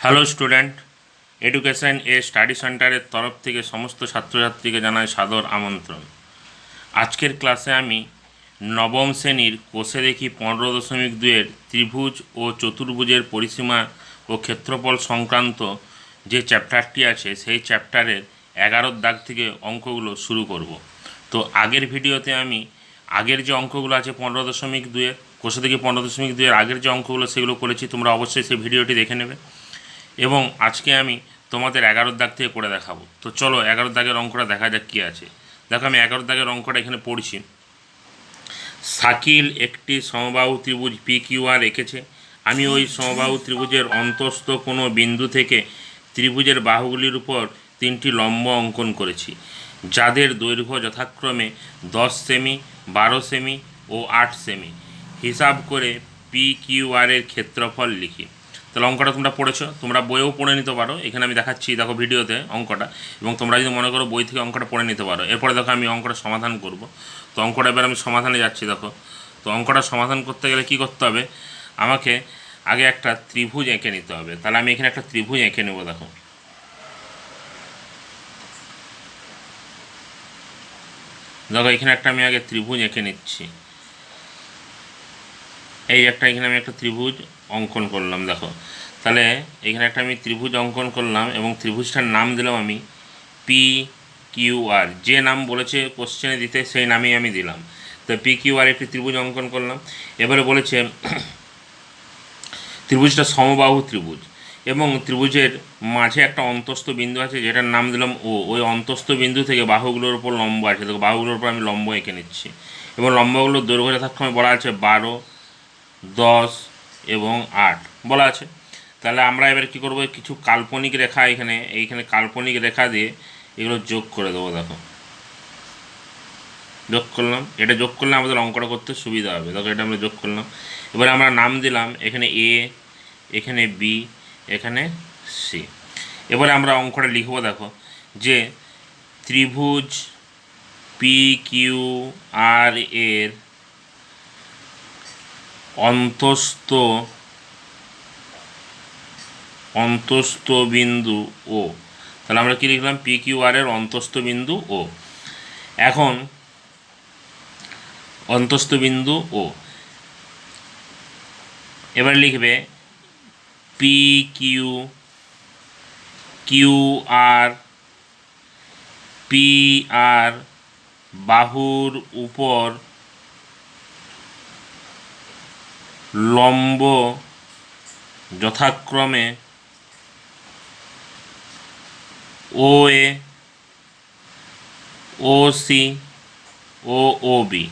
Hello student, education a study সেন্টারের তরফ থেকে সমস্ত ছাত্রছাত্রীকে জানাই সাদর আমন্ত্রণ। আজকের ক্লাসে আমি নবম শ্রেণীর কোষে দেখি 15.2-এর ত্রিভুজ ও চতুর্ভুজের পরিসীমা ও ক্ষেত্রফল সংক্রান্ত যে চ্যাপ্টারটি আছে সেই চ্যাপ্টারের 11 দাগ থেকে অঙ্কগুলো শুরু করব। তো আগের ভিডিওতে আমি আগের যে অঙ্কগুলো আছে 15.2-এর কোষে দেখি 15.2-এর আগের যে অঙ্কগুলো সেগুলো করেছি, তোমরা অবশ্যই সেই ভিডিওটি দেখে নেবে। এবং আজকে আমি তোমাদের 11 দাগ থেকে করে দেখাবো। তো চলো 11 দাগের অঙ্কটা দেখা যাক কী আছে। দেখো আমি 11 দাগের অঙ্কটা এখানে পড়ছি। শাকিল একটি সমবাহু ত্রিভুজ পি কিউ আর এঁকেছে। আমি ওই সমবাহু ত্রিভুজের অন্তস্থ কোনো বিন্দু থেকে ত্রিভুজের বাহুগুলির উপর 3টি লম্ব অঙ্কন করেছি, যাদের দৈর্ঘ্য যথাক্রমে 10 সেমি, 12 সেমি ও 8 সেমি। হিসাব করে পি কিউ আর এর ক্ষেত্রফল লিখি। তাহলে অঙ্কটা তোমরা পড়েছো, তোমরা বইও পড়ে নিতে পারো। এখানে আমি দেখাচ্ছি, দেখো ভিডিওতে অঙ্কটা, এবং তোমরা যদি মনে করো বই থেকে অঙ্কটা পড়ে নিতে পারো। এরপরে দেখো আমি অঙ্কটা সমাধান করব। তো অঙ্কটা এবার আমি সমাধানে যাচ্ছি। দেখো, তো অঙ্কটা সমাধান করতে গেলে কি করতে হবে, আমাকে আগে একটা ত্রিভুজ এঁকে নিতে হবে। তাহলে আমি এখানে একটা ত্রিভুজ এঁকে নেব। দেখো দেখো এখানে একটা আমি আগে ত্রিভুজ এঁকে নিচ্ছি। এই একটা এখানে আমি একটা ত্রিভুজ অঙ্কন করলাম। দেখো, তাহলে এখানে একটা আমি ত্রিভুজ অঙ্কন করলাম এবং ত্রিভুজটার নাম দিলাম আমি পি কিউ আর। যে নাম বলেছে কোশ্চেনে দিতে সেই নামেই আমি দিলাম। তো পি কিউ আর একটি ত্রিভুজ অঙ্কন করলাম। এবারে বলেছে ত্রিভুজটা সমবাহু ত্রিভুজ এবং ত্রিভুজের মাঝে একটা অন্তস্থ বিন্দু আছে যেটার নাম দিলাম ও। ওই অন্তস্থ বিন্দু থেকে বাহুগুলোর উপর লম্ব আছে। দেখো বাহুগুলোর উপর আমি লম্ব এঁকে নিচ্ছি এবং লম্বগুলোর দৈর্ঘ্য যথাক্রমে বলা আছে 12, 10 এবং 8 বলা আছে। তাহলে আমরা এবার কী করবো, কিছু কাল্পনিক রেখা এইখানে কাল্পনিক রেখা দিয়ে এগুলো যোগ করে দেবো। দেখো যোগ করলাম, এটা যোগ করলে আমাদের অঙ্কটা করতে সুবিধা হবে। দেখো এটা আমরা যোগ করলাম। এবারে আমরা নাম দিলাম এখানে এ, এখানে বি, এখানে সি। এবারে আমরা অঙ্কটা লিখব। দেখো যে ত্রিভুজ পি কিউ আর এর অন্তস্থ বিন্দু ও। তাহলে আমরা কি লিখলাম, পি কিউ আর এর অন্তস্থ বিন্দু ও। এখন অন্তস্থ বিন্দু ও, এবার লিখবে P Q Q R P R বাহুর উপর লম্ব যথাক্রমে ও এ, ও সি ও ও বি।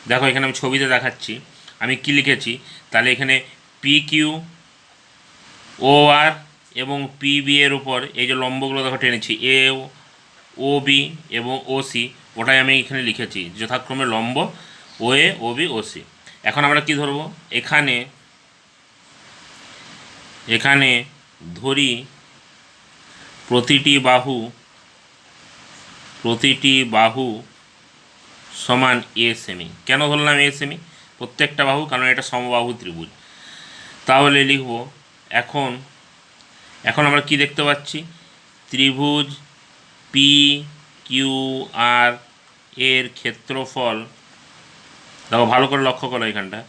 দেখো এখানে আমি ছবিতে দেখাচ্ছি আমি কি লিখেছি। তাহলে এখানে পি কিউ ও আর এবং পি বি এর উপর এই যে লম্বগুলো দেখো টেনেছি, এ ও বি এবং ও সি, ওটাই আমি এখানে লিখেছি যথাক্রমে লম্ব ও এ, ও বি, ও সি। এখন আমরা কি ধরবো, এখানে ধরি প্রতিটি বাহু সমান এ সেমি। কেন ধরলাম এ সেমি? প্রত্যেকটা বাহু, কারণ এটা সমবাহু ত্রিভুজ। তাহলে লিখব এখন আমরা কি দেখতে পাচ্ছি, ত্রিভুজ পি কিউ আর এর ক্ষেত্রফল। দেখো ভালো করে লক্ষ্য করো এখানটা,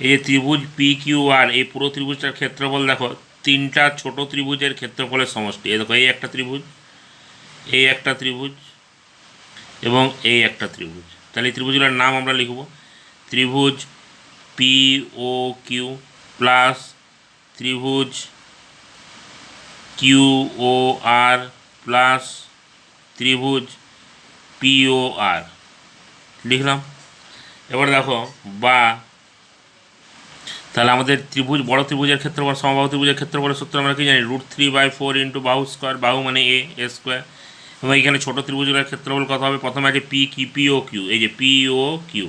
এই যে ত্রিভুজ পি কিউ আর, এই পুরো ত্রিভুজটার ক্ষেত্রফল দেখো 3টা ছোট ত্রিভুজের ক্ষেত্রফলের সমষ্টি। এই দেখো এই একটা ত্রিভুজ, এই একটা ত্রিভুজ এবং এই একটা ত্রিভুজ। তাহলে এই ত্রিভুজগুলোর নাম আমরা লিখব ত্রিভুজ পি ও কিউ প্লাস ত্রিভুজ কিউ ও আর প্লাস ত্রিভুজ পি ও আর লিখলাম। এবার দেখো বা, তাহলে আমাদের ত্রিভুজ বড় ত্রিভুজের ক্ষেত্রফল সমবাহু ত্রিভুজের ক্ষেত্রফলের সূত্র আমরা কি জানি, √3/4 ইন্টু বাহু স্কোয়ার। বাহু মানে এ স্কোয়ার। এবং এখানে ছোটো ত্রিভুজের ক্ষেত্রফল কত হবে, প্রথমে আছে পি ও কিউ, এই যে পি ও কিউ।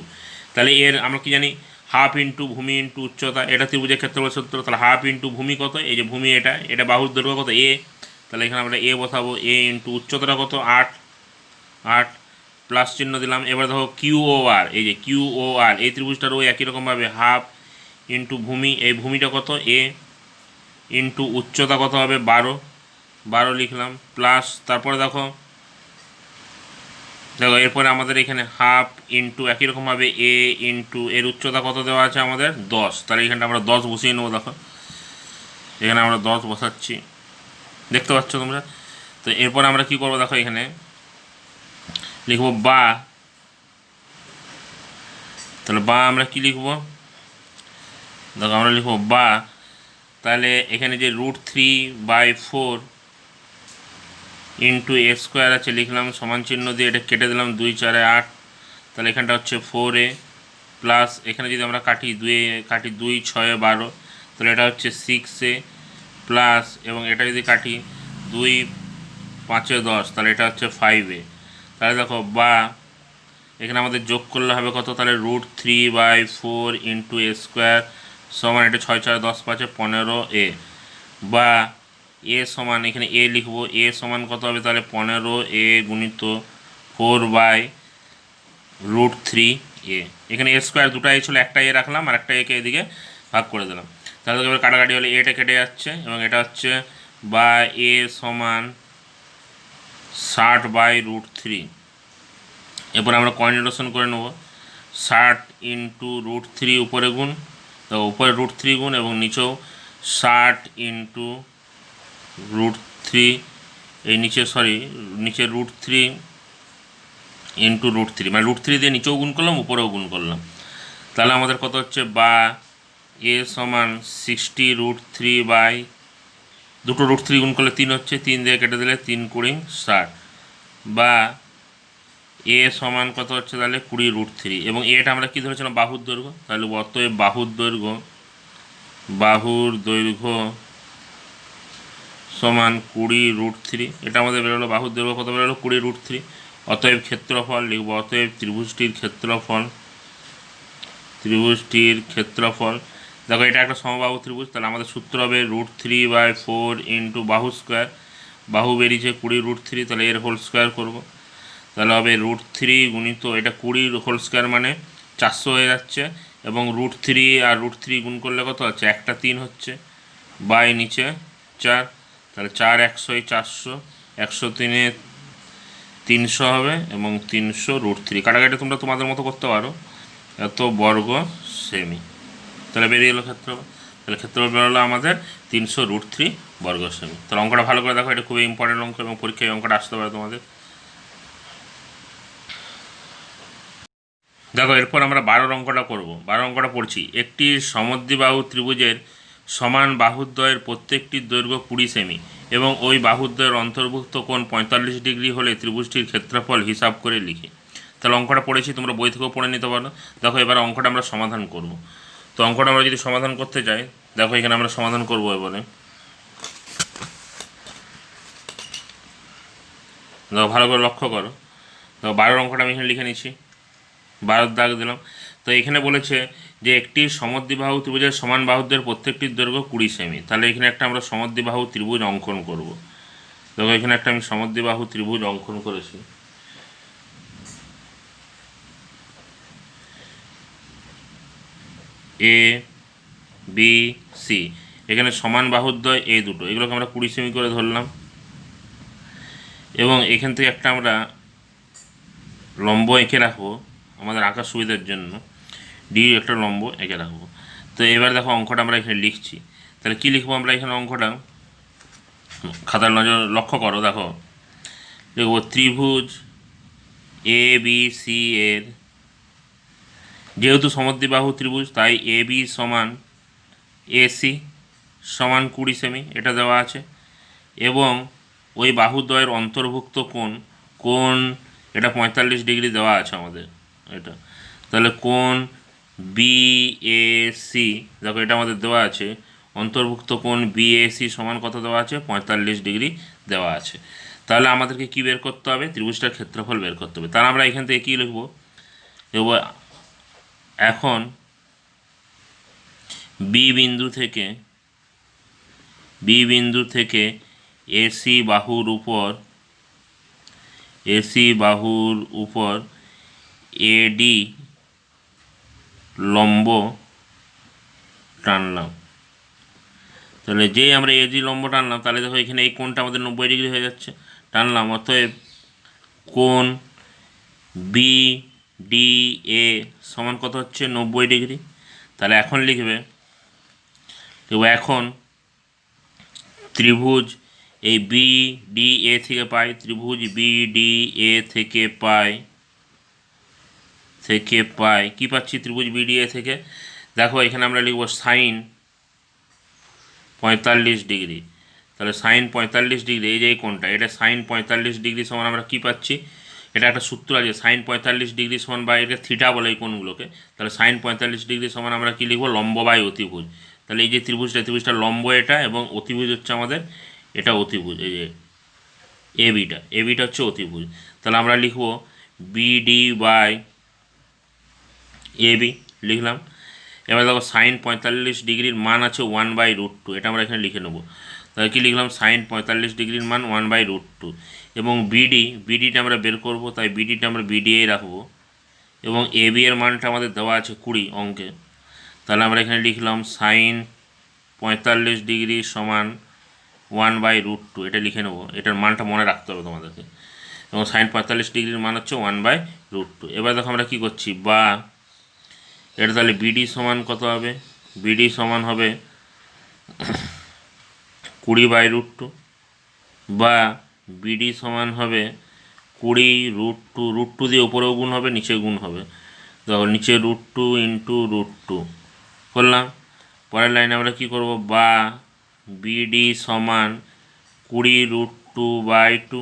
তাহলে এর আমরা কি জানি, হাফ ইন্টু ভূমি ইন্টু উচ্চতা। এটা ত্রিভুজের ক্ষেত্রফল সূত্র। তাহলে হাফ ইন্টু ভূমি কত, এই যে ভূমি এটা বাহুর দৈর্ঘ্য কত এ। তাহলে এখানে আমরা এ বসাবো, এ ইন্টু উচ্চতাটা কত 8 প্লাস চিহ্ন দিলাম। এবার দেখো কিউ ও আর, এই যে কিউ ও আর এই ত্রিভুজটারও একই রকমভাবে হাফ ইন্টু ভূমি, এই ভূমিটা কত এ ইন্টু উচ্চতা কত হবে 12 লিখলাম, প্লাস তারপরে দেখো এরপরে আমাদের এখানে হাফ ইন্টু একই রকমভাবে এ ইন্টু এর উচ্চতা কত দেওয়া আছে আমাদের 10, তাহলে এখানটা আমরা 10 বসিয়ে নেবো। দেখো এখানে আমরা 10 বসাচ্ছি, দেখতে পাচ্ছ তোমরা। তো এরপরে আমরা কি করবো, দেখো এখানে লিখবো বা, তাহলে বা আমরা কি লিখবো, দেখো আমরা লিখবো বা, তাহলে এখানে যে √3/4 ইন্টু এ স্কোয়ার আছে লিখলাম, সমান চিহ্ন দিয়ে এটা কেটে দিলাম, 2 4 8, তাহলে এখানটা হচ্ছে 4a, প্লাস এখানে যদি আমরা কাটি 2 6 12, তাহলে এটা হচ্ছে 6a, প্লাস এবং এটা যদি কাটি 2 5 10, তাহলে এটা হচ্ছে 5a। তাহলে দেখো বা এখানে আমাদের যোগ করলে হবে কত, তাহলে √3/4 ইন্টু এ স্কোয়ার সমান এটা 6 4 10 5 15a, বা এ সমান এখানে এ লিখবো, এ সমান কত হবে, তাহলে 15a গুণিত 4/√3a। এখানে এ স্কোয়ার দুটাই ছিল, একটা এ রাখলাম আর একটা একে এদিকে ভাগ করে দিলাম, তাহলে এবার কাটাকাটি হলে এটা কেটে যাচ্ছে এবং এটা হচ্ছে বা এ সমান 60/√3। এরপর আমরা কনজুগেশন করে নেব, 60 ইন্টু √3 উপরে গুণ, তো উপরে √3 গুণ এবং নিচেও 60 ইন্টু √3, এই নিচে নিচে √3 ইন্টু √3, মানে √3 দিয়ে নিচেও গুণ করলাম উপরেও গুণ করলাম, তাহলে আমাদের কত হচ্ছে বা এ সমান 60√3 দুটো √3 গুণ করলে 3 হচ্ছে, 3 দিয়ে কেটে দিলে 3 20 60, বা এ সমান কত হচ্ছে তাহলে 20√3, এবং এটা আমরা কী ধরেছিলাম বাহুর দৈর্ঘ্য, তাহলে অতএব বাহুর দৈর্ঘ্য সমান 20√3, এটা আমাদের বেরোলো বাহুর দৈর্ঘ্য কত বেরোলো 20√3। অতএব ক্ষেত্রফল লিখব, অতএব ত্রিভুজটির ক্ষেত্রফল, দেখো এটা একটা সমবাহু ত্রিভুজ, তাহলে আমাদের সূত্র হবে √3/4 ইন্টু বাহু স্কোয়ার, বাহু বেরিয়েছে 20√3, তাহলে এর হোল স্কোয়ার করবো, তাহলে হবে √3 গুণিত এটা 20 হোল স্কোয়ার মানে 400 হয়ে যাচ্ছে, এবং √3 আর √3 গুণ করলে কত হচ্ছে, একটা 3 হচ্ছে, বাই নিচে 4, তাহলে 4 100 400, 103 300 হবে, এবং 300√3 কাটাকাটি তোমরা তোমাদের মতো করতে পারো, এত বর্গ সেমি, তাহলে বেরিয়ে এলো ক্ষেত্রফল। তাহলে ক্ষেত্রফল বেরোলো আমাদের 300√3 বর্গ সেমি। তাহলে অঙ্কটা ভালো করে দেখো, এটা খুবই ইম্পর্টেন্ট অঙ্ক এবং পরীক্ষায় অঙ্কটা আসতে পারে তোমাদের। দেখো এরপর আমরা 12 অঙ্কটা করব। 12 অঙ্কটা পড়ছি, একটি সমদ্বিবাহু ত্রিভুজের সমান বাহুদ্বয়ের প্রত্যেকটির দৈর্ঘ্য 20 সেমি এবং ওই বাহুদ্বয়ের অন্তর্ভুক্ত কোণ 45 ডিগ্রি হলে ত্রিভুজটির ক্ষেত্রফল হিসাব করে লিখি। তাহলে অঙ্কটা পড়েছি, তোমরা বই থেকেও পড়ে নিতে পারো। দেখো এবার অঙ্কটা আমরা সমাধান করব। তো অঙ্কটা আমরা যদি সমাধান করতে যাই, দেখো এখানে আমরা সমাধান করবো এবারে। দেখো ভালো করে লক্ষ্য করো, দেখো 12 অঙ্কটা আমি এখানে লিখে নিচ্ছি, 12 দাগ দিলাম। তো এখানে বলেছে যে একটি সমদ্বিবাহু ত্রিভুজের সমান বাহুদের প্রত্যেকটির দৈর্ঘ্য 20 সেমি। তাহলে এখানে একটা আমরা সমদ্বিবাহু ত্রিভুজ অঙ্কন করব। দেখো এখানে একটা আমি সমদ্বিবাহু ত্রিভুজ অঙ্কন করেছি। এ বি সি, এখানে সমান বাহুদ্বয় এই দুটো, এগুলোকে আমরা 20 সেমি করে ধরলাম, এবং এখান থেকে একটা আমরা লম্ব এঁকে রাখবো আমাদের আঁকার সুবিধার জন্য, ডি একটা লম্ব এঁকে রাখবো। তো এবার দেখো অঙ্কটা আমরা এখানে লিখছি, তাহলে কী লিখবো আমরা এখানে, অঙ্কটা খাতার নজর লক্ষ্য করো, দেখো লিখবো ত্রিভুজ এ বি সি এর, যেহেতু সমদ্বিবাহু ত্রিভুজ তাই এ বি সমান এসি সমান 20 সেমি, এটা দেওয়া আছে, এবং ওই বাহুদ্বয়ের অন্তর্ভুক্ত কোণ এটা 45 ডিগ্রি দেওয়া আছে আমাদের এটা, তাহলে কোণ বিএসি, দেখো এটা আমাদের দেওয়া আছে, অন্তর্ভুক্ত কোণ বিএসি সমান কত দেওয়া আছে, 45 ডিগ্রি দেওয়া আছে। তাহলে আমাদেরকে কি বের করতে হবে, ত্রিভুজটার ক্ষেত্রফল বের করতে হবে। তাহলে আমরা এখান থেকে কী লিখবো, এখন বি বিন্দু থেকে এসি বাহুর উপর এডি লম্ব টানলাম, তাহলে যেই আমরা এডি লম্ব টানলাম তাহলে দেখো এখানে এই কোণটা আমাদের 90 ডিগ্রি হয়ে যাচ্ছে, টানলাম। অতএব কোণ বি ডি এ সমান কত হচ্ছে 90 ডিগ্রি। তাহলে এখন লিখবে এখন ত্রিভুজ এই বি ডি এ থেকে পাই, ত্রিভুজ বি ডি এ থেকে পাই কি পাচ্ছি ত্রিভুজ বি ডি এ থেকে? দেখো এখানে আমরা লিখব সাইন 45 ডিগ্রি। তাহলে সাইন 45 ডিগ্রি, এই যে এই কোণটা, এটা সাইন 45 ডিগ্রি সমান আমরা কি পাচ্ছি? এটা একটা সূত্র আছে, সাইন 45 ডিগ্রি সমান, বা এটা থিটা বলে এই কোণগুলোকে। তাহলে সাইন 45 ডিগ্রি সমান আমরা কি লিখবো? লম্ব বাই অতিভুজ। তাহলে এই যে ত্রিভুজটা লম্ব এটা, এবং অতিভুজ হচ্ছে আমাদের এটা অতিভুজ, এই যে এবিটা হচ্ছে অতিভুজ। তাহলে আমরা লিখবো বিডি বাই এবি লিখলাম। এবার দেখো সাইন 45 ডিগ্রির মান আছে 1/√2, এটা আমরা এখানে লিখে নেবো। তাহলে কি লিখলাম? সাইন 45 ডিগ্রির মান 1/√2, এবং বিডিটা আমরা বের করব, তাই বিডিটা আমরা বিডিএ রাখবো, এবং এবি এর মানটা আমাদের দেওয়া আছে 20 অঙ্কে। তাহলে আমরা এখানে লিখলাম সাইন 45 ডিগ্রি সমান 1/√2, এটা লিখে নেবো, এটার মানটা মনে রাখতে হবে তোমাদেরকে। এবং সাইন 45 ডিগ্রির মান হচ্ছে 1/√2। এবার দেখো আমরা কী করছি, বা এটা তাহলে বিডি সমান কত হবে? বিডি সমান হবে 20/√2, বা বিডি সমান হবে 20√2 দিয়ে উপরেও গুণ হবে, নিচে গুণ হবে। দেখো নিচে √2 ইন্টু √2 করলাম। পরের লাইনে আমরা কি করব, বা বিডি সমান 20√2/2,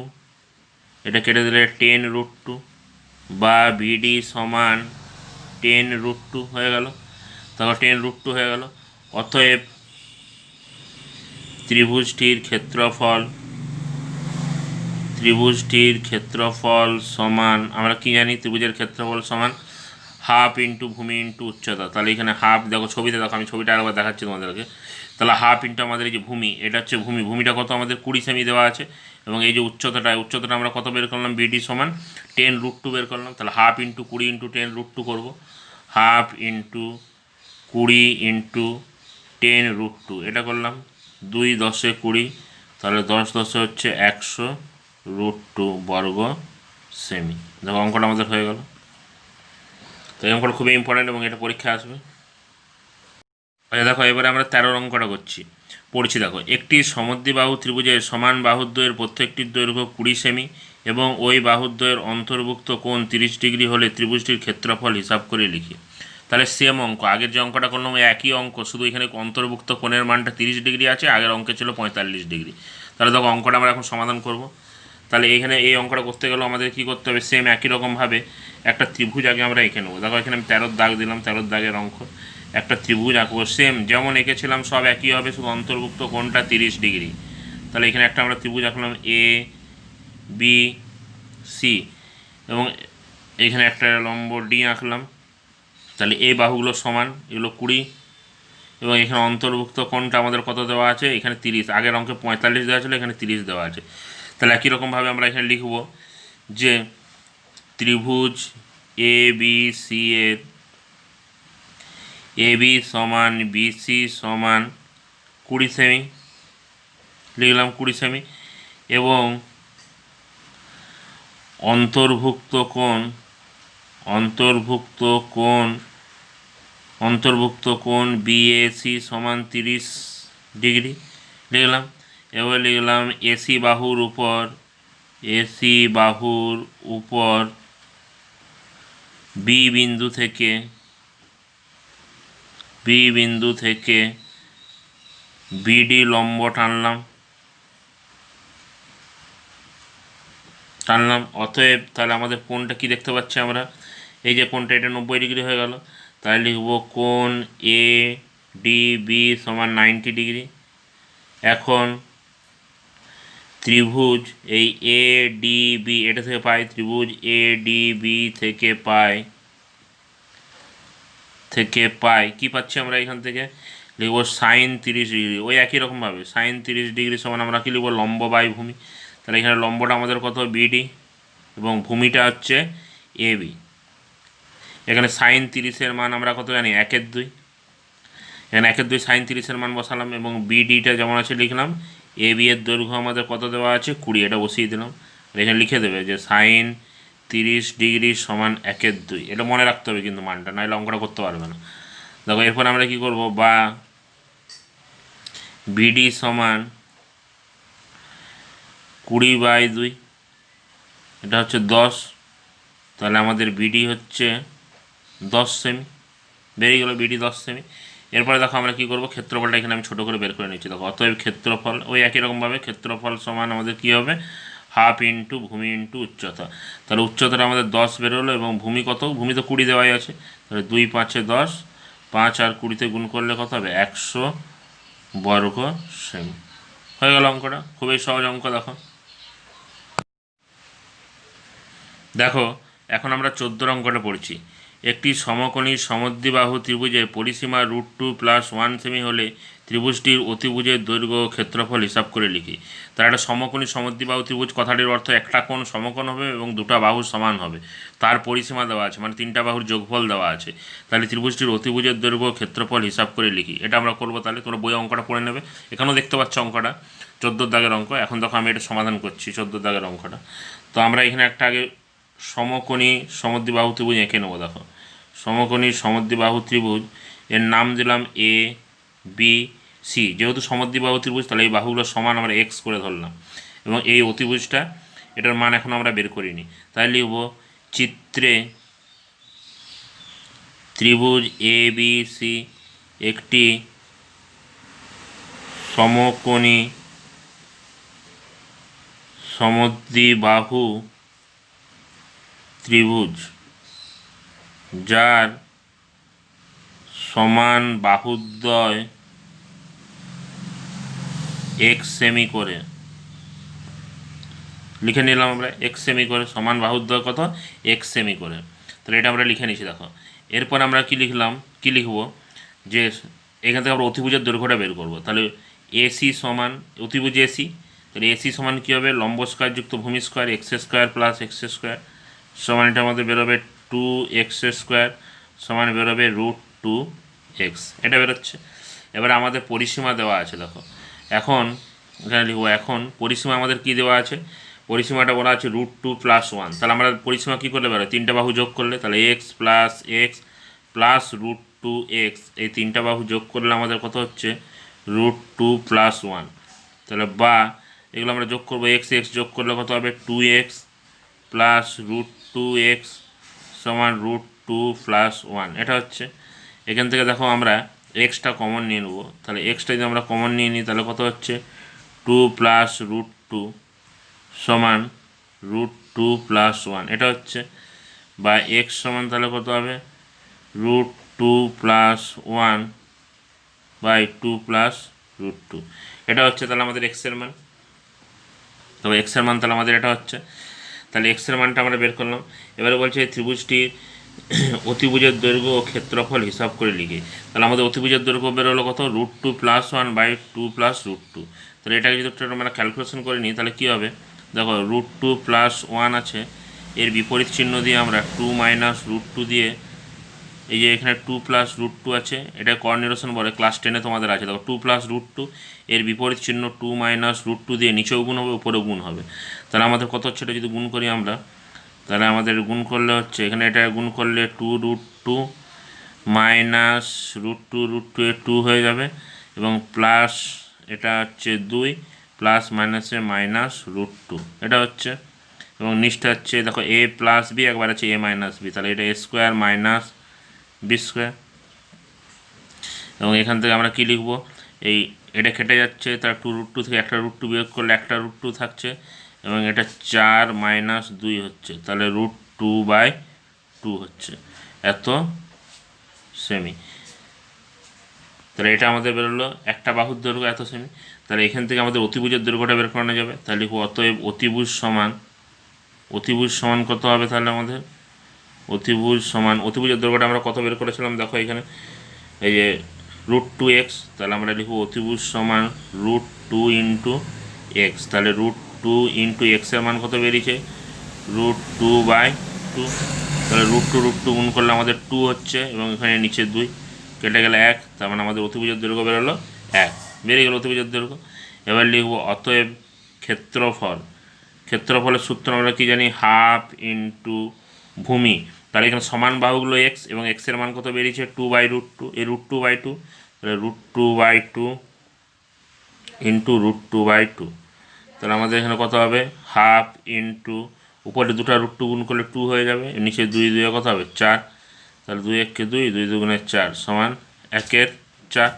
এটা কেটে দিলে 10√2, বা বিডি সমান 10√2 হয়ে গেল। তারপর 10√2 হয়ে গেল। অতএব ত্রিভুজটির ক্ষেত্রফল সমান, আমরা কি জানি? ত্রিভুজের ক্ষেত্রফল সমান হাফ ইন্টু ভূমি ইন্টু উচ্চতা। তাহলে এখানে হাফ, দেখো ছবিতে দেখো, আমি ছবিটা আরেকবার দেখাচ্ছি তোমাদেরকে। তাহলে হাফ ইন্টু আমাদের এই যে ভূমি, এটা হচ্ছে ভূমিটা কত আমাদের 20 সেমি দেওয়া আছে, এবং এই যে উচ্চতাটা আমরা কত বের করলাম? বিডি সমান 10√2 বের করলাম। তাহলে হাফ ইন্টু 20 ইন্টু 10√2 করবো, হাফ ইন্টু 20 ইন্টু 10√2, এটা করলাম 2 10 20, তাহলে 10 10 হচ্ছে 100√2 বর্গ সেমি। দেখো অঙ্কটা আমাদের হয়ে গেল। তো এই অঙ্কটা খুবই ইম্পর্ট্যান্ট, এবং এটা পরীক্ষা আসবে। আচ্ছা দেখো, এবারে আমরা 13 অঙ্কটা পড়ছি। দেখো, একটি সমদ্বিবাহু ত্রিভুজের সমান বাহুদ্বয়ের প্রত্যেকটির দৈর্ঘ্য 20 সেমি এবং ওই বাহুদ্বয়ের অন্তর্ভুক্ত কোণ 30 ডিগ্রি হলে ত্রিভুজটির ক্ষেত্রফল হিসাব করে লিখি। তাহলে সেম অঙ্ক, আগের যে অঙ্কটা করলাম ওই একই অঙ্ক, শুধু এখানে অন্তর্ভুক্ত কোণের মানটা 30 ডিগ্রি আছে, আগের অঙ্কে ছিল 45 ডিগ্রি। তাহলে দেখো অঙ্কটা আমরা এখন সমাধান করব। তাহলে এখানে এই অঙ্কটা করতে গেলেও আমাদের কী করতে হবে? সেম একই রকমভাবে একটা ত্রিভুজ আগে আমরা এঁকে নেবো। দেখো এখানে আমি 13 দাগ দিলাম, 13 দাগের অঙ্ক, একটা ত্রিভুজ আঁকবো, সেম যেমন এঁকেছিলাম সব একই হবে, শুধু অন্তর্ভুক্ত কোণটা 30 ডিগ্রি। তাহলে এখানে একটা আমরা ত্রিভুজ আঁকলাম এ বি সি, এবং এখানে একটা লম্ব ডি আঁকলাম। তাহলে এই বাহুগুলো সমান, এগুলো 20, এবং এখানে অন্তর্ভুক্ত কোণটা আমাদের কত দেওয়া আছে? এখানে 30, আগের অঙ্কে 45 দেওয়া ছিল, এখানে 30 দেওয়া আছে। তাহলে একই রকমভাবে আমরা এখানে লিখব যে ত্রিভুজ এ বি সি এর এবি সমান বিসি সমান 20 সেমি লিখলাম, 20 সেমি, এবং অন্তর্ভুক্ত কোণ বিএসি সমান 30 ডিগ্রি লিখলাম। এবার লিখলাম এসি বাহুর উপর বি বিন্দু থেকে বিডি লম্ব টানলাম। অতএব তাহলে আমাদের কোণটা কি দেখতে পাচ্ছি আমরা? এই যে কোণটা, এটা 90 ডিগ্রি হয়ে গেল। তাহলে লিখব কোণ এ ডি বি সমান 90 ডিগ্রি। এখন ত্রিভুজ এই এ ডি বি, এটা থেকে পাই, ত্রিভুজ এ ডি বি থেকে পাই কি পাচ্ছি আমরা? এখান থেকে লিখব সাইন 30 ডিগ্রি। ওই একই রকমভাবে সাইন 30 ডিগ্রি সমান আমরা কি লিখব? লম্ব বাই ভূমি। তাহলে এখানে লম্বটা আমাদের কত? বিডি, এবং ভূমিটা হচ্ছে এবি। এখানে সাইন 30-এর মান আমরা কত জানি? 1/2। এখানে 1/2 সাইন 30-এর মান বসালাম এবং বিডিটা যেমন আছে লিখলাম। এ বি এর দৈর্ঘ্য আমাদের কত দেওয়া আছে 20, এটা বসিয়ে দিলাম। এখানে লিখে দেবে যে সাইন 30 ডিগ্রি সমান 1/2। এটা মনে রাখতে হবে কিন্তু মানটা, নাহলে অঙ্কটা করতে পারবে না। দেখো এরপর আমরা কি করব, বা বিডি সমান 20/2, এটা হচ্ছে 10, তাহলে আমাদের বিডি হচ্ছে 10 সেমি, বেরিয়ে গেল বিডি 10 সেমি। এরপরে দেখো আমরা কী করবো, ক্ষেত্রফলটা এখানে আমি ছোটো করে বের করে নিচ্ছি। দেখো অতএব ক্ষেত্রফল ওই একই রকমভাবে ক্ষেত্রফল সমান আমাদের কী হবে, হাফ ইন্টু ভূমি ইন্টু উচ্চতা। তাহলে উচ্চতাটা আমাদের 10 বেরোলো এবং ভূমি কত, ভূমি তো 20 দেওয়াই আছে, তাহলে 2 5 10, 5 আর 20তে গুণ করলে কত হবে 100 বর্গ সেমি। হয়ে গেল অঙ্কটা, খুবই সহজ অঙ্ক। দেখো এখন আমরা 14 অঙ্কটা পড়ছি। একটি সমকোণী সমদ্বিবাহু ত্রিভুজের পরিসীমা √2 + 1 সেমি হলে ত্রিভুজটির অতিভুজের দৈর্ঘ্য ও ক্ষেত্রফল হিসাব করে লিখি। তার একটা সমকোণী সমদ্বিবাহু ত্রিভুজ কথাটির অর্থ একটা কোণ সমকোণ হবে এবং দুটা বাহু সমান হবে, তার পরিসীমা দেওয়া আছে, মানে 3টা বাহুর যোগফল দেওয়া আছে। তাহলে ত্রিভুজটির অতিভুজের দৈর্ঘ্য ও ক্ষেত্রফল হিসাব করে লিখি। এটা আমরা করবো। তাহলে তোমরা বই অঙ্কটা পড়ে নেবে, এখানেও দেখতে পাচ্ছ অঙ্কটা 14 দাগের অঙ্ক। এখন দেখো আমি এটা সমাধান করছি 14 দাগের অঙ্কটা। তো আমরা এখানে একটা আগে সমকোণী সমদ্বিবাহু ত্রিভুজ এঁকে নেবো। দেখো সমকোণী সমদ্বিবাহু ত্রিভুজ, এর নাম দিলাম এ বি সি। যেহেতু সমদ্বিবাহু ত্রিভুজ তাহলে এই বাহুগুলো সমান আমরা এক্স করে ধরলাম, এবং এই অতিভুজটা, এটার মান এখন আমরা বের করিনি, তাই লিখব চিত্রে ত্রিভুজ এ বি সি একটি সমকোণী সমদ্বিবাহু ত্রিভুজ যার সমান বাহুদ্বয় এক্স সেমি করে, লিখে নিলাম আমরা এক্স সেমি করে, সমান বাহুদ্বয় কত এক্স সেমি করে। তাহলে এটা আমরা লিখে নিচ্ছি। দেখো এরপর আমরা কি লিখলাম, কি লিখব, যে এখান থেকে আমরা অতিভুজের দৈর্ঘ্যটা বের করব। তাহলে এসি সমান অতিভুজ এসি, তাহলে এসি সমান কী হবে, লম্ব স্কোয়ার যুক্ত ভূমি স্কোয়ার x² + x² সমান, এটা আমাদের বেরোবে 2x² সমান বেরোবে √2x, এটা বেরোচ্ছে। এবারে আমাদের পরিসীমা দেওয়া আছে। দেখো এখন এখানে লিখব, এখন পরিসীমা আমাদের কি দেওয়া আছে, পরিসীমাটা বলা আছে √2 + 1। তাহলে আমরা পরিসীমা কী করলে বেরোয়, 3টা বাহু যোগ করলে, তাহলে x + √2x, এই 3টা বাহু যোগ করলে আমাদের কত হচ্ছে √2 + 1। তাহলে বা এগুলো আমরা যোগ করবো, x যোগ করলে কত হবে 2x + √2x সমান √2 + 1, এটা হচ্ছে। এখান থেকে দেখো আমরা এক্সটা কমন নিয়ে নেব। তাহলে এক্সটা যদি আমরা কমন নিয়ে নিই তাহলে কত হচ্ছে 2 + √2 সমান √2 + 1, এটা হচ্ছে। বা এক্স সমান তাহলে কত হবে √2 + 1/2 + √2, এটা হচ্ছে। তাহলে আমাদের এক্সের মান, তবে এক্সের মান তাহলে আমাদের এটা হচ্ছে। তাহলে এক্সের মানটা আমরা বের করলাম। এবারে বলছে এই ত্রিভুজটির অতিভুজের দৈর্ঘ্য ও ক্ষেত্রফল হিসাব করে লিখি। তাহলে আমাদের অতিভুজের দৈর্ঘ্য বেরোলো কত √2 + 1/2 + √2। তাহলে এটাকে যদি আমরা ক্যালকুলেশন করে নিই তাহলে কী হবে, দেখো √2 + 1 আছে, এর বিপরীত চিহ্ন দিয়ে আমরা 2 - √2 দিয়ে, এই যে এখানে 2 + √2 আছে, এটা কোঅর্ডিনেশন বলে, ক্লাস 10-এ তোমাদের আছে। দেখো 2 + √2, এর বিপরীত চিহ্ন 2 - √2 দিয়ে নিচেও গুণ হবে উপরেও গুণ হবে। তাহলে আমাদের কত হচ্ছে, এটা যদি গুণ করি আমরা, তাহলে আমাদের গুণ করলে হচ্ছে, এখানে এটা গুণ করলে 2√2 - √2 এ 2 হয়ে যাবে, এবং প্লাস এটা হচ্ছে 2 প্লাস মাইনাসে -√2, এটা হচ্ছে। এবং নিচটা হচ্ছে দেখো a + b, একবার আছে a - b, তাহলে এটা a² - b²। এবং এখান থেকে আমরা কি লিখব, এই এটা কেটে যাচ্ছে, তার 2√2 থেকে একটা √2 বিয়োগ করলে একটা √2 থাকছে, এবং এটা 4 - 2 হচ্ছে, তাহলে √2/2 হচ্ছে এত সেমি। তাহলে এটা আমাদের বেরোলো একটা বাহুর দৈর্ঘ্য এত সেমি। তাহলে এখান থেকে আমাদের অতিভুজের দৈর্ঘ্যটা বের করানো যাবে। তাহলে লিখব অতএব অতিভুজ সমান কত হবে, তাহলে আমাদের অতিভুজ সমান, অতিভুজের দৈর্ঘ্যটা আমরা কত বের করেছিলাম, দেখো এখানে এই যে √2x, তাহলে আমরা লিখব অতিভুজ সমান √2 × x। তাহলে √2 × x এর মান কত বেরিয়েছে √2/2। তাহলে √2 গুণ করলে আমাদের 2 হচ্ছে, এবং এখানে নিচে 2 কেটে গেলে 1, তার মানে আমাদের অতিভুজের দৈর্ঘ্য বেরোলো 1, বেরিয়ে গেল অতিভুজের দৈর্ঘ্য। এবার লিখব অতএব ক্ষেত্রফলের সূত্র আমরা কি জানি, হাফ ইন্টু ভূমি। তাহলে এখানে সমান বাহুগুলো এক্স, এবং এক্সের মান কত বেরিয়েছে 2/√2, এই √2/2, তাহলে √2/2 ইন্টু √2/2, তাহলে আমাদের এখানে কত হবে, হাফ ইন্টু উপরে দুটো √2 গুণ করলে 2 হয়ে যাবে, নিচে 2 2 কত হবে 4, তাহলে 2 1 2, 2 2 4 সমান 1/4,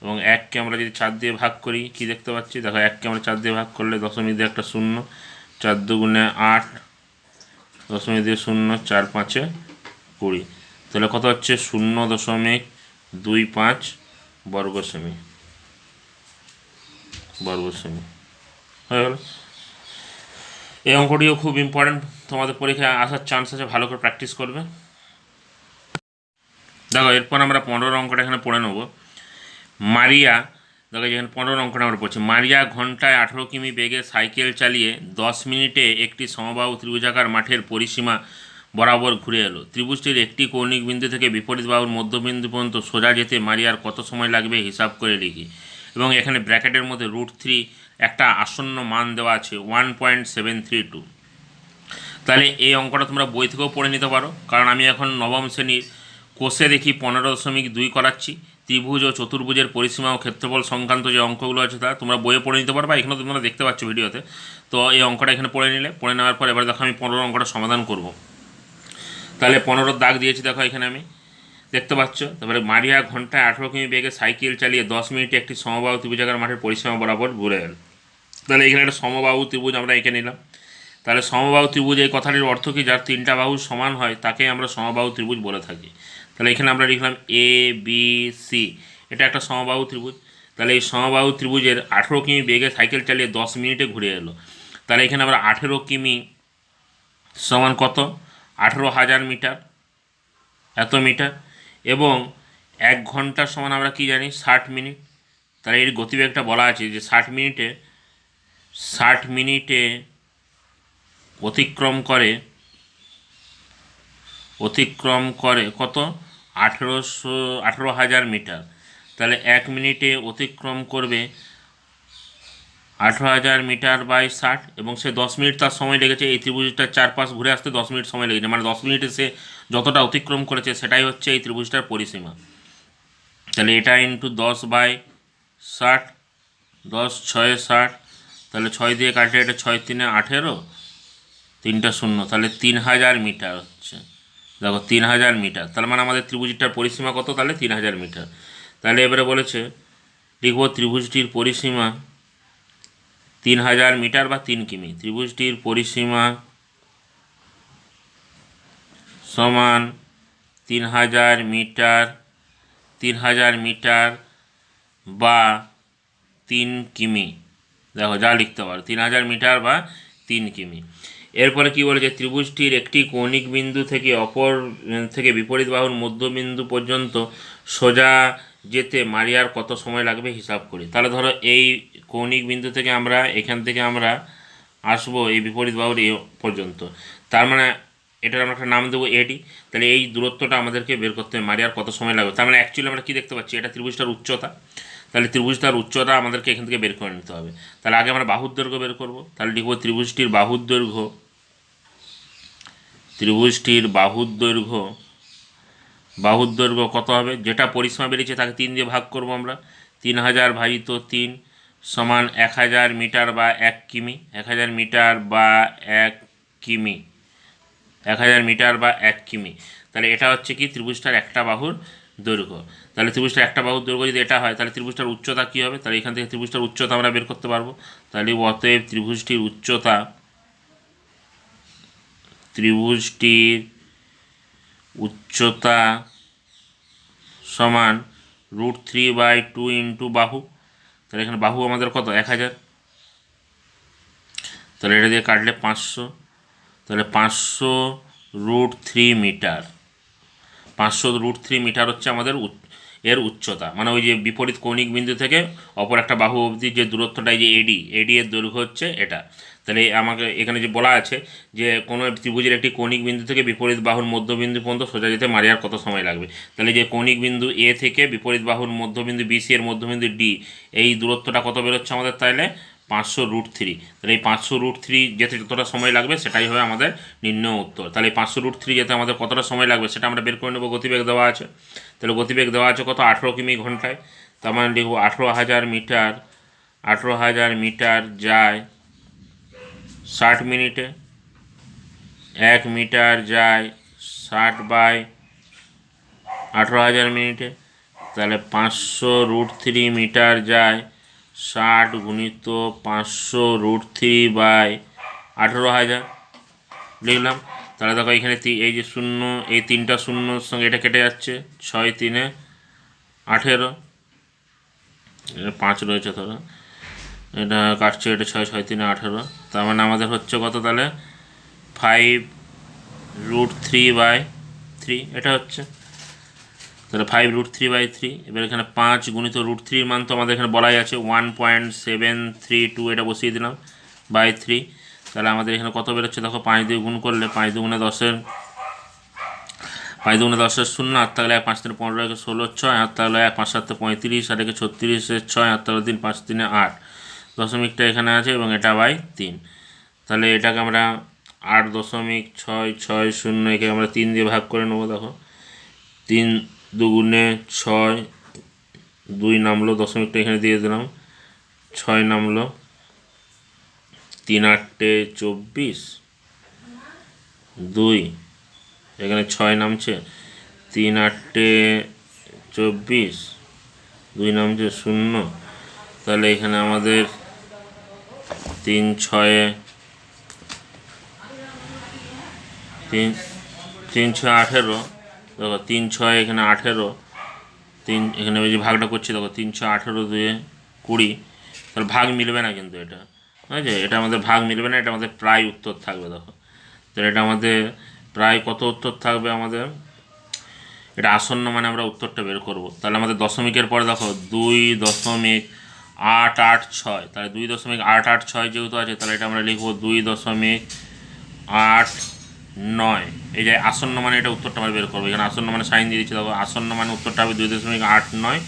এবং 1কে আমরা যদি 4 দিয়ে ভাগ করি কি দেখতে পাচ্ছি, দেখো 1কে আমরা 4 দিয়ে ভাগ করলে দশমিক দিয়ে একটা 0, 4 2 8, দশমিক দিয়ে 0, 4 5 20, তাহলে কত হচ্ছে 0.25 বর্গ সেমি হয়ে গেল। এই অঙ্কটিও খুব ইম্পর্টেন্ট, তোমাদের পরীক্ষায় আসার চান্স আছে, ভালো করে প্র্যাকটিস করবে। দেখো এরপর আমরা 15 অঙ্কটা এখানে পড়ে নেব। মারিয়া, দেখো যেখানে 15 অঙ্কটা আমরা পড়ছি, মারিয়া ঘন্টায় 18 কিমি বেগে সাইকেল চালিয়ে 10 মিনিটে একটি সমবাহু ত্রিভুজাকার মাঠের পরিসীমা বরাবর ঘুরে এলো। ত্রিভুজটির একটি কৌণিক বিন্দু থেকে বিপরীত বাহুর মধ্যবিন্দু পর্যন্ত সোজা যেতে মারিয়ার কত সময় লাগবে হিসাব করে লিখি। এবং এখানে ব্র্যাকেটের মধ্যে √3 একটা আসন্ন মান দেওয়া আছে 1.732। তাহলে এই অঙ্কটা তোমরা বই থেকেও পড়ে নিতে পারো, কারণ আমি এখন নবম শ্রেণীর কোষে দেখি 15.2 করাচ্ছি। ত্রিভুজ ও চতুর্ভুজের পরিসীমা ও ক্ষেত্রফল সংক্রান্ত যে অঙ্কগুলো আছে তা তোমরা বইয়ে পড়ে নিতে পারো, বা এখানে তোমরা দেখতে পাচ্ছ ভিডিওতে। তো এই অঙ্কটা এখানে পড়ে নেওয়ার পর এবার দেখো আমি 15 অঙ্কটা সমাধান করব। তাহলে 15 দাগ দিয়েছি, দেখো এখানে আমি দেখতে পাচ্ছ। তারপরে মারিয়া ঘন্টায় 18 কিমি বেগে সাইকেল চালিয়ে 10 মিনিটে একটি সমবাহু ত্রিভুজাকার মাঠের পরিসীমা বরাবর ঘুরে গেল। তাহলে এখানে একটা সমবাহু ত্রিভুজ আমরা এঁকে নিলাম। তাহলে সমবাহু ত্রিভুজ এই কথাটির অর্থ কি, যার 3টা বাহু সমান হয় তাকে আমরা সমবাহু ত্রিভুজ বলে থাকি। তাহলে এখানে আমরা লিখলাম ABC, এটা একটা সমবাহু ত্রিভুজ। তাহলে এই সমবাহু ত্রিভুজের 18 কিমি বেগে সাইকেল চালিয়ে 10 মিনিটে ঘুরে এলো। তাহলে এখানে আমরা 18 কিমি সমান কত, 18,000 মিটার, এত মিটার, এবং 1 ঘন্টা সমান আমরা কি জানি 60 মিনিট। তাহলে এর গতিবেগটা বলা আছে যে 60 মিনিটে অতিক্রম করে কত, 18,000 মিটার। তাহলে 1 মিনিটে অতিক্রম করবে 18,000 মিটার বাই 60, এবং সে 10 মিনিট তার সময় লেগেছে। এই ত্রিভুজটার চারপাশ ঘুরে আসতে 10 মিনিট সময় লেগেছে, মানে 10 মিনিটে সে যতটা অতিক্রম করেছে সেটাই হচ্ছে এই ত্রিভুজটার পরিসীমা। তাহলে এটা ইন্টু 10/60, 10 6 60, তাহলে 6 দিয়ে কাটলে এটা 6 3 18, 3টা 0, তাহলে 3,000 মিটার হচ্ছে। দেখো 3,000 মিটার, তার মানে আমাদের ত্রিভুজটার পরিসীমা কত, তাহলে 3,000 মিটার। তাহলে এবারে বলেছে লিখব ত্রিভুজটির পরিসীমা 3,000 মিটার বা 3 কিমি। ত্রিভুজটির পরিসীমা সমান 3,000 মিটার বা 3 কিমি। দেখো যা লিখতে পারো, 3,000 মিটার বা 3 কিমি। এরপরে কি বলেছে, ত্রিভুজটির একটি কৌণিক বিন্দু থেকে অপর থেকে বিপরীত বাহুর মধ্যবিন্দু পর্যন্ত সোজা যেতে মারিয়ার কত সময় লাগবে হিসাব করি। তাহলে ধরো এই কৌণিক বিন্দু থেকে এখান থেকে আমরা আসবো এই বিপরীত বাহুর এই পর্যন্ত, তার মানে এটার আমরা একটা নাম দেবো এডি। তাহলে এই দূরত্বটা আমাদেরকে বের করতে হবে, মারিয়ার কত সময় লাগবে। তার মানে অ্যাকচুয়ালি আমরা কী দেখতে পাচ্ছি, এটা ত্রিভুজটার উচ্চতা। তাহলে ত্রিভুজটার উচ্চতা আমাদেরকে এখান থেকে বের করে নিতে হবে। তাহলে আগে আমরা বাহুর দৈর্ঘ্য বের করব। তাহলে লিখব ত্রিভুজটির বাহুর দৈর্ঘ্য কত হবে, যেটা পরিসীমা বেরিয়েছে তাকে 3 দিয়ে ভাগ করব আমরা। 3,000 ভাজিত 3 সমান 1,000 মিটার বা 1 কিমি। 1,000 মিটার বা 1 কিমি, 1,000 মিটার বা 1 কিমি। তাহলে এটা হচ্ছে কি ত্রিভুজটার একটা বাহুর দৈর্ঘ্য। তাহলে ত্রিভুজটার একটা বাহুর দৈর্ঘ্য যদি এটা হয়, তাহলে ত্রিভুজটার উচ্চতা কী হবে, তাহলে এখান থেকে ত্রিভুজটার উচ্চতা আমরা বের করতে পারবো। তাহলে অতএব ত্রিভুজটির উচ্চতা সমান √3/2 ইন্টু বাহু। তাহলে এখানে বাহু আমাদের কত, 1,000। তাহলে এটা দিয়ে কাটলে 500, তাহলে 500 √3 মিটার। 500 √3 মিটার হচ্ছে আমাদের এর উচ্চতা, মানে ওই যে বিপরীত কৌণিক বিন্দু থেকে অপর একটা বাহু অবধি যে দূরত্বটাই যে এডি এর দৈর্ঘ্য হচ্ছে এটা। তাহলে আমাকে এখানে যে বলা আছে যে কোনো ত্রিভুজের একটি কৌণিক বিন্দু থেকে বিপরীত বাহুর মধ্যবিন্দু পর্যন্ত সোজা যেতে মারিয়ার কত সময় লাগবে। তাহলে যে কৌণিক বিন্দু এ থেকে বিপরীত বাহুর মধ্যবিন্দু বিসি এর মধ্যবিন্দু ডি, এই দূরত্বটা কত বেরোচ্ছে আমাদের, তাহলে 500√3। তাহলে এই 500√3 যেতে যতটা সময় লাগবে সেটাই হবে আমাদের নির্ণয় উত্তর। তাহলে এই 500√3 যেতে আমাদের কতটা সময় লাগবে সেটা আমরা বের করে নেবো। গতিবেগ দেওয়া আছে, তাহলে গতিবেগ দেওয়া আছে কত, 18 কিমি ঘন্টায়। তার মানে লিখব 18,000 মিটার, 18,000 মিটার যায় 60 মিনিটে। 1 মিটার যায় 60/18,000 মিনিটে। তাহলে 500√3 মিটার যায় 60 গুণিত 500√3/18,000 লিখলাম। তাহলে দেখো এখানে এই যে শূন্য, এই 3টা শূন্যর সঙ্গে এটা কেটে যাচ্ছে, 6 3 18, 5 রয়েছে, ধরো এটা কাটছে, এটা 6 6 3 18। তার মানে আমাদের হচ্ছে কত, তাহলে 5√3/3 এটা হচ্ছে। তাহলে 5√3/3। এবার এখানে 5 গুণিত √3 মান তো আমাদের এখানে বলাই আছে 1.732, এটা বসিয়ে দিলাম বাই 3। তাহলে আমাদের এখানে কত বেরোচ্ছে দেখো, 5 দিয়ে গুণ করলে 5 দুগুণে 10-এর 0, 8 থাকলে 5 3 15, 16 6, 8 থাকলে 5 7 35, আর 36 6, 8 থাকলে 3 5 3 8, দশমিকটা এখানে আছে এবং এটা বাই 3। তাহলে এটাকে আমরা 8.660, একে আমরা 3 দিয়ে ভাগ করে নেবো। দেখো 3 দুগুণে 6, 2 নামলো, দশমিকটা এখানে দিয়ে দিলাম, 6 নামলো, 3 8 24, 2 এখানে 6 নামছে, 3 8 24, 2 নামছে 0। তাহলে এখানে আমাদের 3 6 18। দেখো 3 6 এখানে 18, 3 এখানে ওই যে ভাগটা করছি, দেখো 3 6 18 2 20। তাহলে ভাগ মিলবে না কিন্তু, এটা ঠিক আছে, এটা আমাদের ভাগ মিলবে না, এটা আমাদের প্রায় উত্তর থাকবে। দেখো তাহলে এটা আমাদের প্রায় কত উত্তর থাকবে আমাদের, এটা আসন্ন মানে আমরা উত্তরটা বের করব। তাহলে আমাদের দশমিকের পরে দেখো 2.886, তাহলে 2.886 যেহেতু আছে, তাহলে এটা আমরা লিখবো 2.89। এই যে আসন্ন মানে এটা উত্তরটা আমরা বের করবো, এখানে আসন্ন মানে সাইন দিয়ে দিচ্ছি। দেখো আসন্ন মানে উত্তরটা হবে 2.89